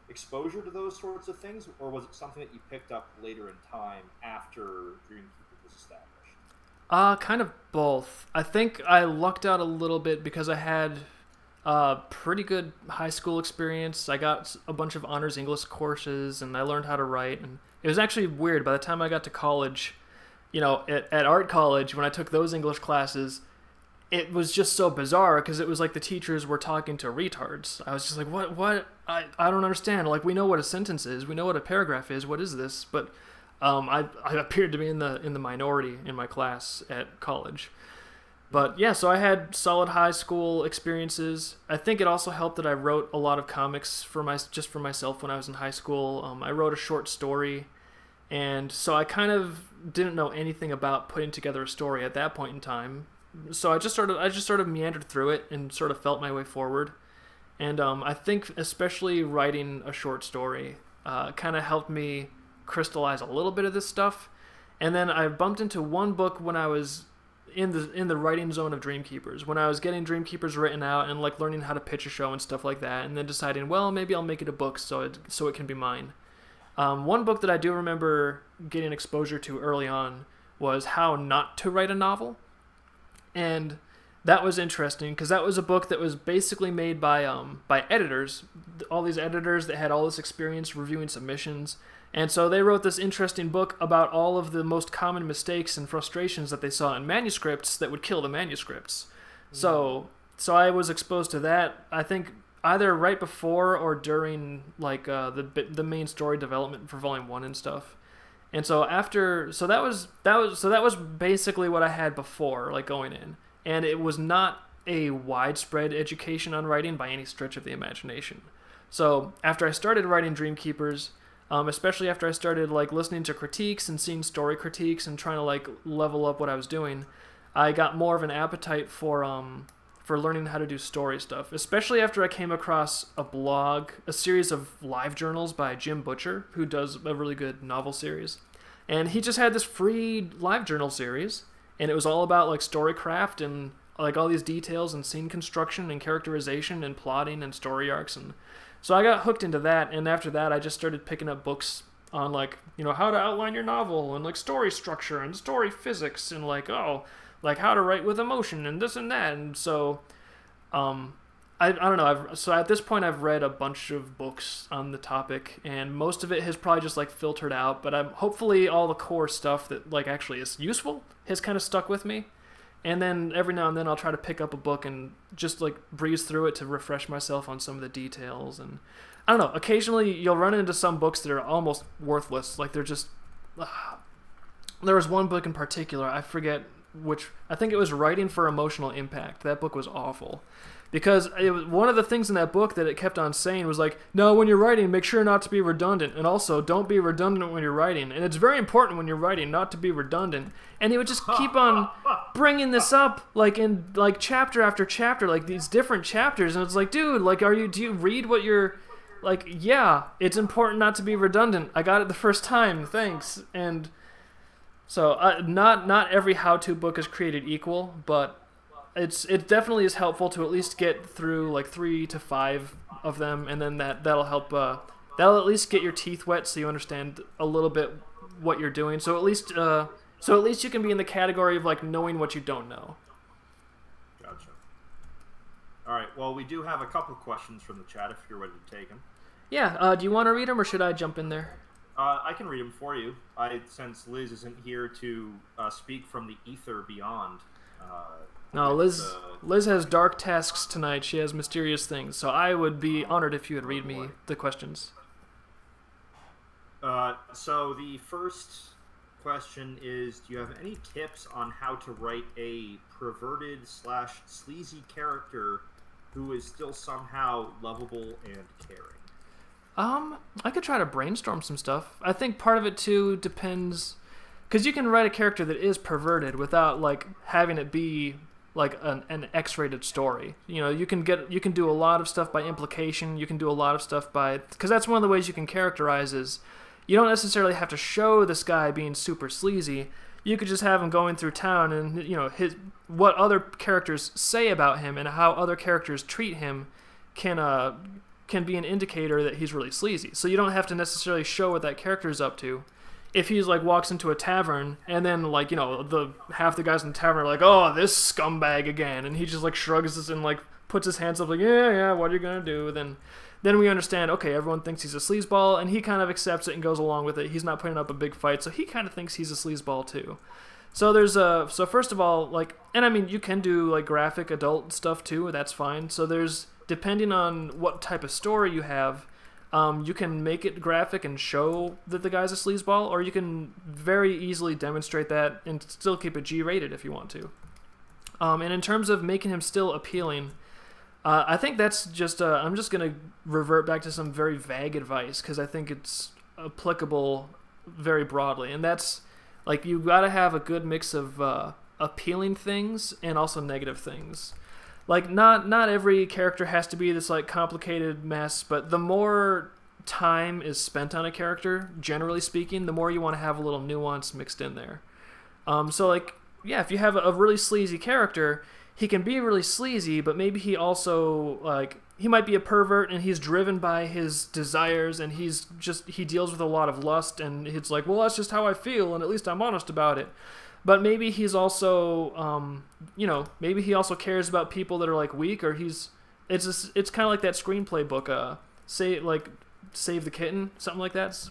exposure to those sorts of things, or was it something that you picked up later in time after Dreamkeepers was established? Kind of both. I think I lucked out a little bit because I had pretty good high school experience. I got a bunch of honors English courses, and I learned how to write. And it was actually weird. By the time I got to college, at art college, when I took those English classes, it was just so bizarre because it was like the teachers were talking to retards. I was just like, what? I don't understand. Like, we know what a sentence is. We know what a paragraph is. What is this? But I appeared to be in the minority in my class at college. But yeah, so I had solid high school experiences. I think it also helped that I wrote a lot of comics for myself when I was in high school. I wrote a short story, and so I kind of didn't know anything about putting together a story at that point in time. So I just sort of meandered through it and sort of felt my way forward. And I think especially writing a short story kind of helped me crystallize a little bit of this stuff. And then I bumped into one book when I was in the writing zone of Dreamkeepers, when I was getting Dreamkeepers written out and like learning how to pitch a show and stuff like that, and then deciding, well, maybe I'll make it a book so it can be mine. One book that I do remember getting exposure to early on was How Not to Write a Novel. And that was interesting because that was a book that was basically made by editors, all these editors that had all this experience reviewing submissions. And so they wrote this interesting book about all of the most common mistakes and frustrations that they saw in manuscripts that would kill the manuscripts. Mm-hmm. So I was exposed to that, I think, either right before or during like the main story development for Volume 1 and stuff. And so that was basically what I had before, like going in. And it was not a widespread education on writing by any stretch of the imagination. So after I started writing Dreamkeepers, especially after I started like listening to critiques and seeing story critiques and trying to like level up what I was doing, I got more of an appetite for learning how to do story stuff, especially after I came across a blog, a series of live journals by Jim Butcher, who does a really good novel series. And he just had this free live journal series, and it was all about like storycraft and like all these details and scene construction and characterization and plotting and story arcs. And so I got hooked into that, and after that I just started picking up books on like, how to outline your novel and like story structure and story physics and like how to write with emotion and this and that. And so I don't know, so at this point I've read a bunch of books on the topic, and most of it has probably just like filtered out, but hopefully all the core stuff that like actually is useful has kind of stuck with me. And then every now and then I'll try to pick up a book and just like breeze through it to refresh myself on some of the details. And I don't know, occasionally you'll run into some books that are almost worthless, like they're just there was one book in particular, I forget which, I think it was Writing for Emotional Impact. That book was awful because it was one of the things in that book that it kept on saying was like, no, when you're writing, make sure not to be redundant, and also don't be redundant when you're writing, and it's very important when you're writing not to be redundant. And he would just keep on bringing this up like in like chapter after chapter, like these different chapters, and it's like, dude, like do you read what you're like? Yeah, it's important not to be redundant. I got it the first time, thanks. And so not every how-to book is created equal, but it definitely is helpful to at least get through like 3 to 5 of them, and then that'll help. That'll at least get your teeth wet so you understand a little bit what you're doing. So at least you can be in the category of like knowing what you don't know. Gotcha. All right. Well, we do have a couple questions from the chat if you're ready to take them. Yeah. Do you want to read them or should I jump in there? I can read them for you. Since Liz isn't here to speak from the ether beyond. No, with, Liz has dark tasks tonight. She has mysterious things. So I would be honored if you would read me the questions. So the first question is, do you have any tips on how to write a perverted / sleazy character who is still somehow lovable and caring? I could try to brainstorm some stuff. I think part of it too depends, because you can write a character that is perverted without like having it be like an X-rated story. You know, you can do a lot of stuff by implication. You can do a lot of stuff by, because that's one of the ways you can characterize is you don't necessarily have to show this guy being super sleazy. You could just have him going through town and, you know, what other characters say about him and how other characters treat him can be an indicator that he's really sleazy. So you don't have to necessarily show what that character is up to. If he's like walks into a tavern and then like, you know, half the guys in the tavern are like, oh, this scumbag again, and he just like shrugs this and like puts his hands up like, yeah, what are you gonna do? Then we understand, okay, everyone thinks he's a sleazeball, and he kind of accepts it and goes along with it. He's not putting up a big fight, so he kind of thinks he's a sleazeball too. So so first of all, like, and I mean, you can do like graphic adult stuff too, that's fine. So depending on what type of story you have, you can make it graphic and show that the guy's a sleazeball, or you can very easily demonstrate that and still keep it G-rated if you want to. And in terms of making him still appealing, I think that's just, I'm just going to revert back to some very vague advice because I think it's applicable very broadly. And that's, like, you got to have a good mix of appealing things and also negative things. Like, not every character has to be this, like, complicated mess, but the more time is spent on a character, generally speaking, the more you want to have a little nuance mixed in there. So, like, yeah, if you have a really sleazy character, he can be really sleazy, but maybe he also, like, he might be a pervert and he's driven by his desires and he deals with a lot of lust and it's like, well, that's just how I feel and at least I'm honest about it. But maybe he's also, maybe he also cares about people that are, like, weak, or it's kind of like that screenplay book, Save the Kitten, something like that.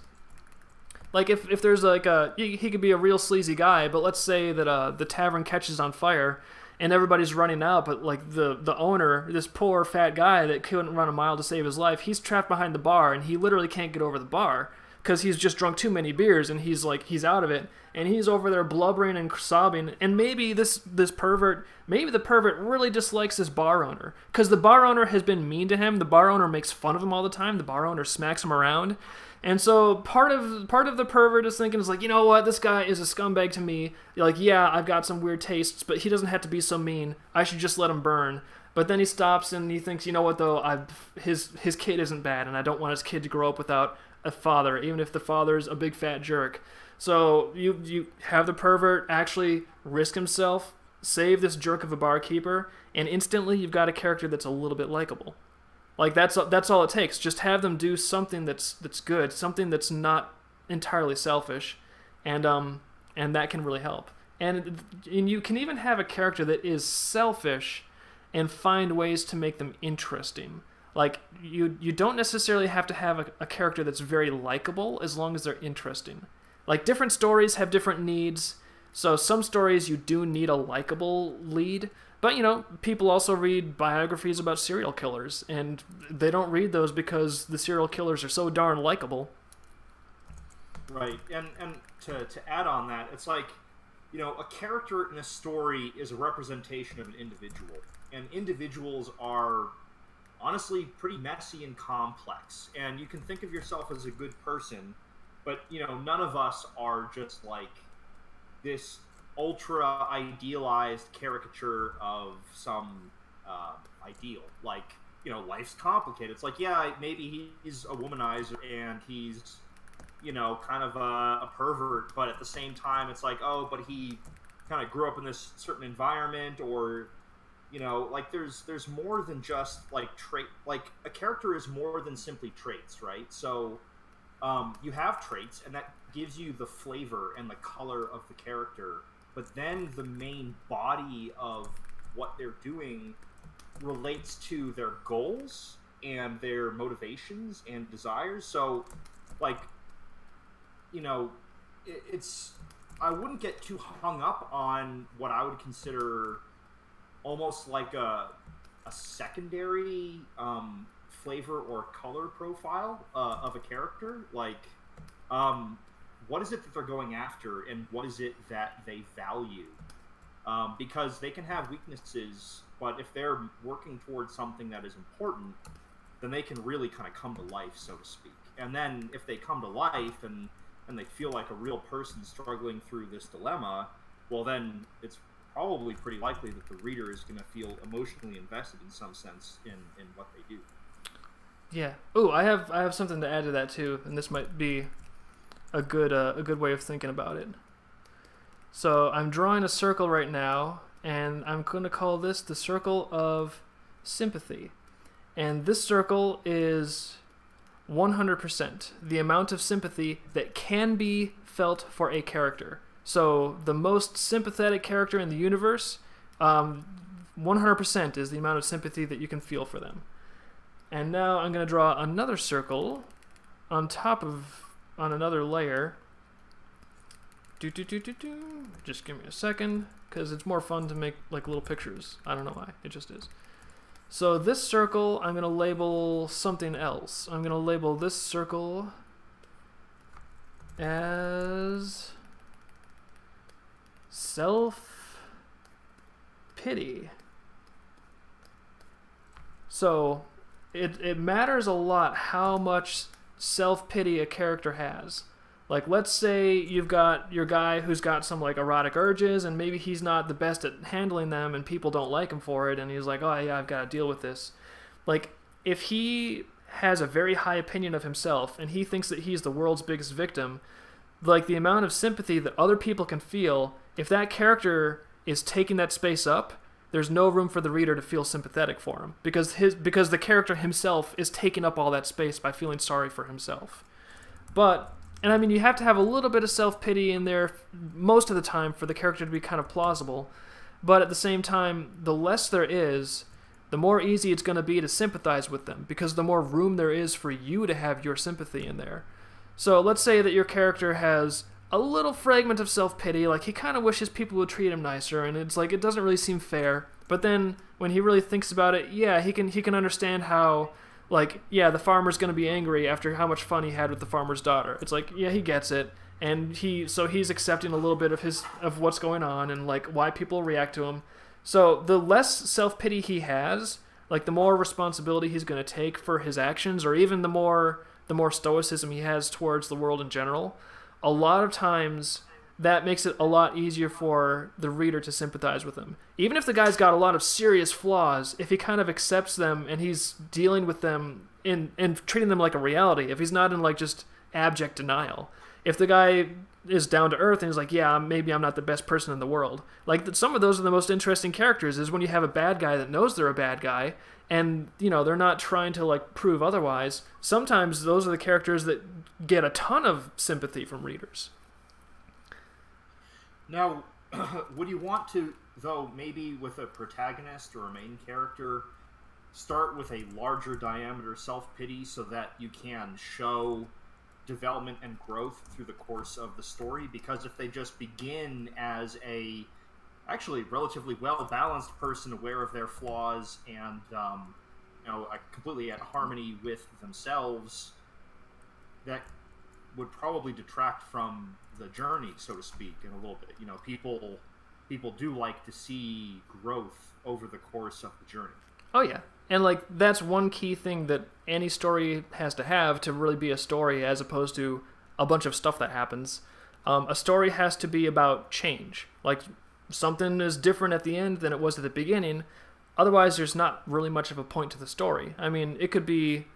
Like, if there's, like, he could be a real sleazy guy, but let's say that the tavern catches on fire and everybody's running out, but, like, the owner, this poor fat guy that couldn't run a mile to save his life, he's trapped behind the bar, and he literally can't get over the bar because he's just drunk too many beers, and he's out of it, and he's over there blubbering and sobbing, and maybe the pervert really dislikes this bar owner, because the bar owner has been mean to him, the bar owner makes fun of him all the time, the bar owner smacks him around, and so part of the pervert is thinking, is like, you know what, this guy is a scumbag to me, like, yeah, I've got some weird tastes, but he doesn't have to be so mean, I should just let him burn. But then he stops and he thinks, you know what, though, his kid isn't bad, and I don't want his kid to grow up without a father, even if the father's a big fat jerk. So you have the pervert actually risk himself, save this jerk of a barkeeper, and instantly you've got a character that's a little bit likable. Like, that's all it takes. Just have them do something that's good, something that's not entirely selfish, and that can really help. And you can even have a character that is selfish and find ways to make them interesting. Like, you don't necessarily have to have a character that's very likable as long as they're interesting. Like, different stories have different needs, so some stories you do need a likable lead, but, you know, people also read biographies about serial killers, and they don't read those because the serial killers are so darn likable. Right, and to add on that, it's like, you know, a character in a story is a representation of an individual, and individuals are honestly pretty messy and complex, and you can think of yourself as a good person, but, you know, none of us are just like this ultra idealized caricature of some ideal. Like, you know, life's complicated. It's like, yeah, maybe he's a womanizer and he's, you know, kind of a pervert, but at the same time it's like, oh, but he kind of grew up in this certain environment, or, you know, like, there's more than just, like, trait. Like, a character is more than simply traits, right? So you have traits, and that gives you the flavor and the color of the character, but then the main body of what they're doing relates to their goals and their motivations and desires. So, like, you know, it's I wouldn't get too hung up on what I would consider almost like a secondary flavor or color profile of a character. Like, what is it that they're going after, and what is it that they value? Because they can have weaknesses, but if they're working towards something that is important, then they can really kind of come to life, so to speak. And then if they come to life and they feel like a real person struggling through this dilemma, well, then it's probably pretty likely that the reader is going to feel emotionally invested in some sense in what they do. Yeah. Oh, I have something to add to that too, and this might be a good way of thinking about it. So I'm drawing a circle right now, and I'm going to call this the circle of sympathy. And this circle is 100% the amount of sympathy that can be felt for a character. So the most sympathetic character in the universe, 100% is the amount of sympathy that you can feel for them. And now I'm going to draw another circle on another layer. Just give me a second, because it's more fun to make like little pictures. I don't know why, it just is. So this circle, I'm going to label something else. I'm going to label this circle as self-pity. So it matters a lot how much self-pity a character has. Like, let's say you've got your guy who's got some, like, erotic urges, and maybe he's not the best at handling them, and people don't like him for it, and he's like, oh, yeah, I've got to deal with this. Like, if he has a very high opinion of himself, and he thinks that he's the world's biggest victim, like, the amount of sympathy that other people can feel, if that character is taking that space up, there's no room for the reader to feel sympathetic for him, because the character himself is taking up all that space by feeling sorry for himself. And I mean, you have to have a little bit of self-pity in there most of the time for the character to be kind of plausible. But at the same time, the less there is, the more easy it's going to be to sympathize with them, because the more room there is for you to have your sympathy in there. So let's say that your character has a little fragment of self-pity, like he kind of wishes people would treat him nicer, and it's like it doesn't really seem fair. But then when he really thinks about it, yeah, he can understand how, like, yeah, the farmer's going to be angry after how much fun he had with the farmer's daughter. It's like, yeah, he gets it. And he's accepting a little bit of what's going on and, like, why people react to him. So the less self-pity he has, like, the more responsibility he's going to take for his actions, or even the more stoicism he has towards the world in general. A lot of times that makes it a lot easier for the reader to sympathize with him. Even if the guy's got a lot of serious flaws, if he kind of accepts them and he's dealing with them and treating them like a reality, if he's not in, like, just abject denial. If the guy is down to earth and he's like, yeah, maybe I'm not the best person in the world. Like, some of those are the most interesting characters, is when you have a bad guy that knows they're a bad guy and, you know, they're not trying to, like, prove otherwise. Sometimes those are the characters that get a ton of sympathy from readers. Now, would you want to, though, maybe with a protagonist or a main character, start with a larger diameter self-pity so that you can show development and growth through the course of the story? Because if they just begin as a actually relatively well-balanced person, aware of their flaws and completely at harmony with themselves, that would probably detract from the journey, so to speak, in a little bit. You know, people do like to see growth over the course of the journey. Oh yeah, and, like, that's one key thing that any story has to have to really be a story, as opposed to a bunch of stuff that happens. A story has to be about change. Like, something is different at the end than it was at the beginning. Otherwise, there's not really much of a point to the story. I mean, it could be,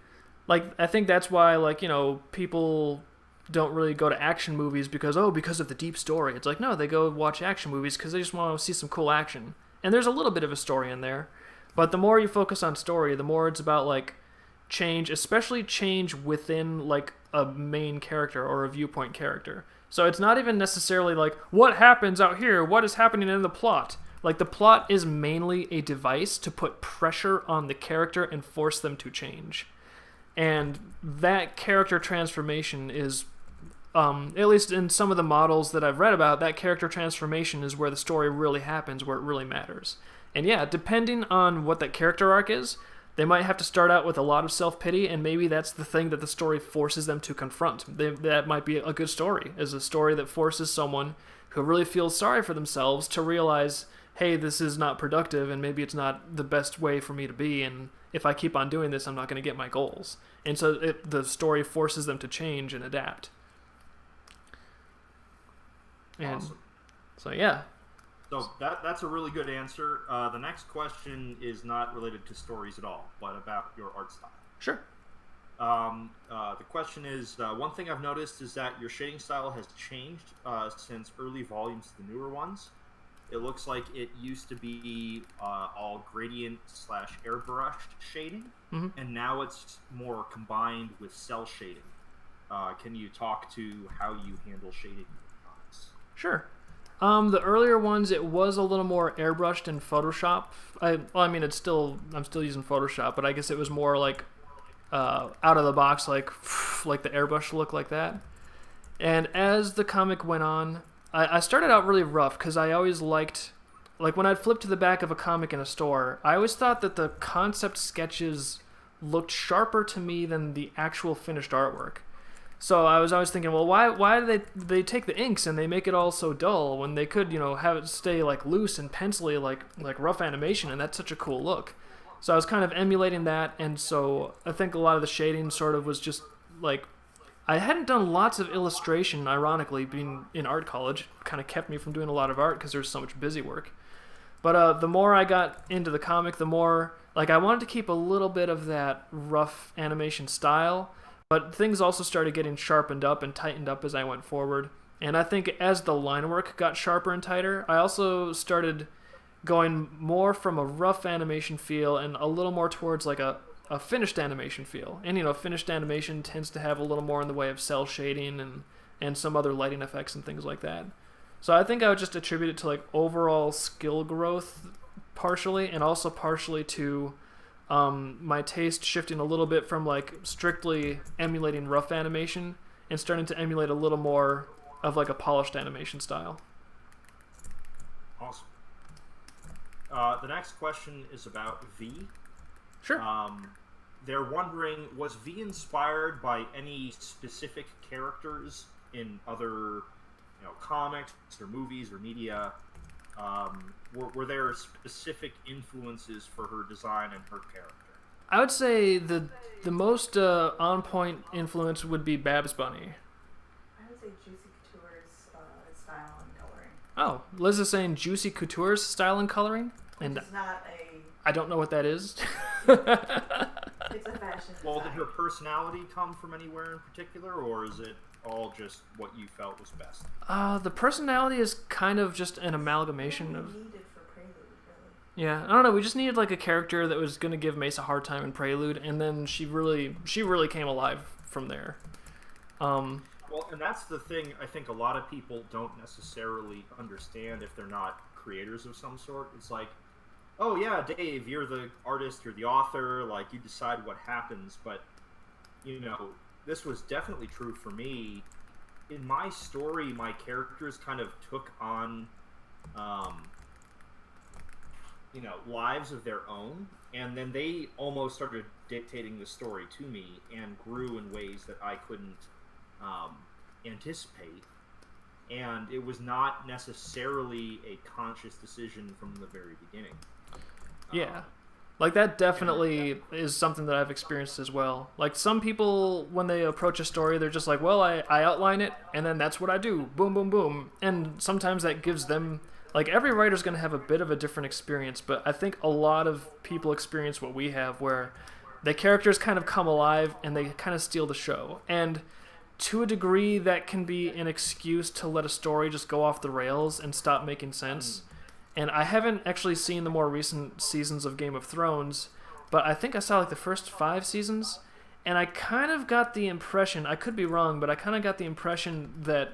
like, I think that's why, like, you know, people don't really go to action movies because of the deep story. It's like, no, they go watch action movies because they just want to see some cool action. And there's a little bit of a story in there. But the more you focus on story, the more it's about, like, change, especially change within, like, a main character or a viewpoint character. So it's not even necessarily like, what happens out here? What is happening in the plot? Like, the plot is mainly a device to put pressure on the character and force them to change. And that character transformation is at least in some of the models that I've read about, that character transformation is where the story really happens, where it really matters. And yeah, depending on what that character arc is, they might have to start out with a lot of self-pity, and maybe that's the thing that the story forces them to confront. That might be a good story, is a story that forces someone who really feels sorry for themselves to realize, hey, this is not productive, and maybe it's not the best way for me to be, and if I keep on doing this, I'm not going to get my goals. And so the story forces them to change and adapt. And Awesome. so, yeah. So that's a really good answer. The next question is not related to stories at all, but about your art style. Sure. The question is, one thing I've noticed is that your shading style has changed since early volumes to the newer ones. It looks like it used to be all gradient / airbrushed shading, and now it's more combined with cell shading. Can you talk to how you handle shading in your comics? Sure. The earlier ones, it was a little more airbrushed in Photoshop. I'm still using Photoshop, but I guess it was more like out of the box, like the airbrush look like that. And as the comic went on, I started out really rough because I always liked, like when I'd flip to the back of a comic in a store, I always thought that the concept sketches looked sharper to me than the actual finished artwork. So I was always thinking, well, why do they take the inks and they make it all so dull when they could, have it stay like loose and pencily like rough animation, and that's such a cool look. So I was kind of emulating that, and so I think a lot of the shading sort of was just like, I hadn't done lots of illustration, ironically, being in art college kind of kept me from doing a lot of art because there's so much busy work. But the more I got into the comic, the more, like, I wanted to keep a little bit of that rough animation style, but things also started getting sharpened up and tightened up as I went forward. And I think as the line work got sharper and tighter, I also started going more from a rough animation feel and a little more towards like a finished animation feel. And, finished animation tends to have a little more in the way of cell shading and some other lighting effects and things like that. So I think I would just attribute it to like overall skill growth partially, and also partially to my taste shifting a little bit from like strictly emulating rough animation and starting to emulate a little more of like a polished animation style. Awesome. The next question is about V. Sure. They're wondering, was V inspired by any specific characters in other, comics or movies or media? Were there specific influences for her design and her character? I would say the most on point influence would be Babs Bunny. I would say Juicy Couture's style and coloring. Oh, Liz is saying Juicy Couture's style and coloring? And Which is not a... I don't know what that is. It's a fashion Well, design. did her personality come from anywhere in particular, or is it all just what you felt was best? The personality is kind of just an amalgamation of... needed for Prelude, really. Yeah, I don't know. We just needed like a character that was going to give Mace a hard time in Prelude, and then she really came alive from there. Well, and that's the thing I think a lot of people don't necessarily understand if they're not creators of some sort. It's like, oh yeah, Dave, you're the artist, you're the author, like you decide what happens, but this was definitely true for me. In my story, my characters kind of took on lives of their own, and then they almost started dictating the story to me and grew in ways that I couldn't anticipate. And it was not necessarily a conscious decision from the very beginning. Yeah. Like that definitely is something that I've experienced as well. Like some people, when they approach a story, they're just like, well, I outline it, and then that's what I do. Boom, boom, boom. And sometimes that gives them... Like every writer's going to have a bit of a different experience, but I think a lot of people experience what we have, where the characters kind of come alive and they kind of steal the show. And to a degree, that can be an excuse to let a story just go off the rails and stop making sense. And I haven't actually seen the more recent seasons of Game of Thrones, but I think I saw like the first 5 seasons, and I kind of got the impression, I could be wrong, but I kind of got the impression that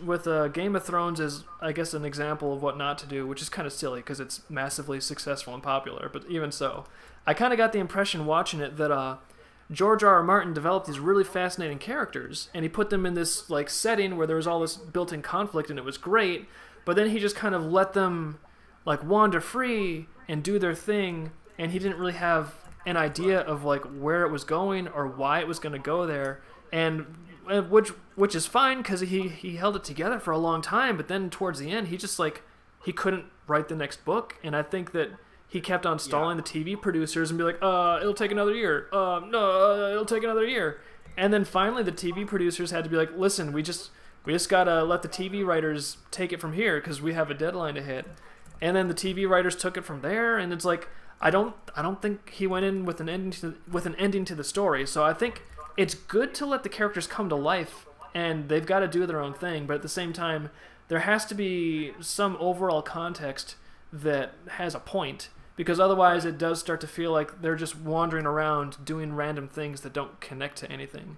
with Game of Thrones is, I guess, an example of what not to do, which is kind of silly because it's massively successful and popular, but even so, I kind of got the impression watching it that George R. R. Martin developed these really fascinating characters, and he put them in this like setting where there was all this built-in conflict, and it was great. But then he just kind of let them like wander free and do their thing, and he didn't really have an idea of like where it was going or why it was going to go there, and which is fine because he held it together for a long time. But then towards the end, he just like he couldn't write the next book, and I think that he kept on stalling the TV producers and be like, it'll take another year. No, it'll take another year. And then finally the TV producers had to be like, listen, we just gotta let the TV writers take it from here because we have a deadline to hit. And then the TV writers took it from there, and it's like I don't think he went in with an ending to the story. So I think it's good to let the characters come to life, and they've got to do their own thing. But at the same time, there has to be some overall context that has a point, because otherwise it does start to feel like they're just wandering around doing random things that don't connect to anything.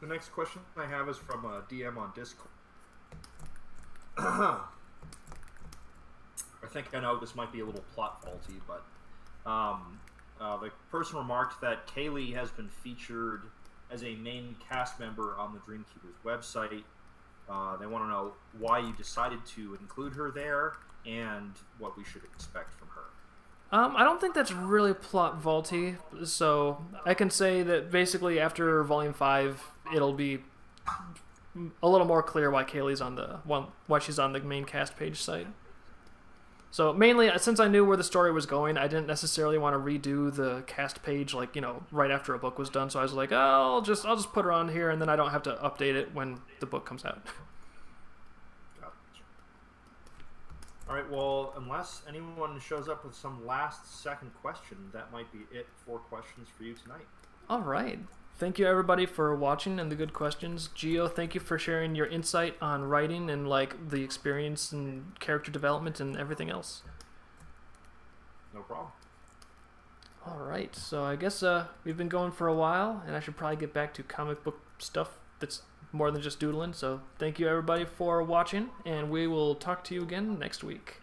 The next question I have is from a DM on Discord. I think I know this might be a little plot faulty, but the person remarked that Kaylee has been featured as a main cast member on the Dreamkeepers website. They want to know why you decided to include her there and what we should expect from her. I don't think that's really plot vaulty, so I can say that basically after Volume 5, it'll be a little more clear why Kaylee's on why she's on the main cast page site. So mainly, since I knew where the story was going, I didn't necessarily want to redo the cast page right after a book was done. So I was like, I'll just put her on here, and then I don't have to update it when the book comes out. All right, well, unless anyone shows up with some last-second question, that might be it for questions for you tonight. All right. Thank you, everybody, for watching and the good questions. Gio, thank you for sharing your insight on writing and, the experience and character development and everything else. No problem. All right, so I guess we've been going for a while, and I should probably get back to comic book stuff that's more than just doodling. So thank you, everybody, for watching, and we will talk to you again next week.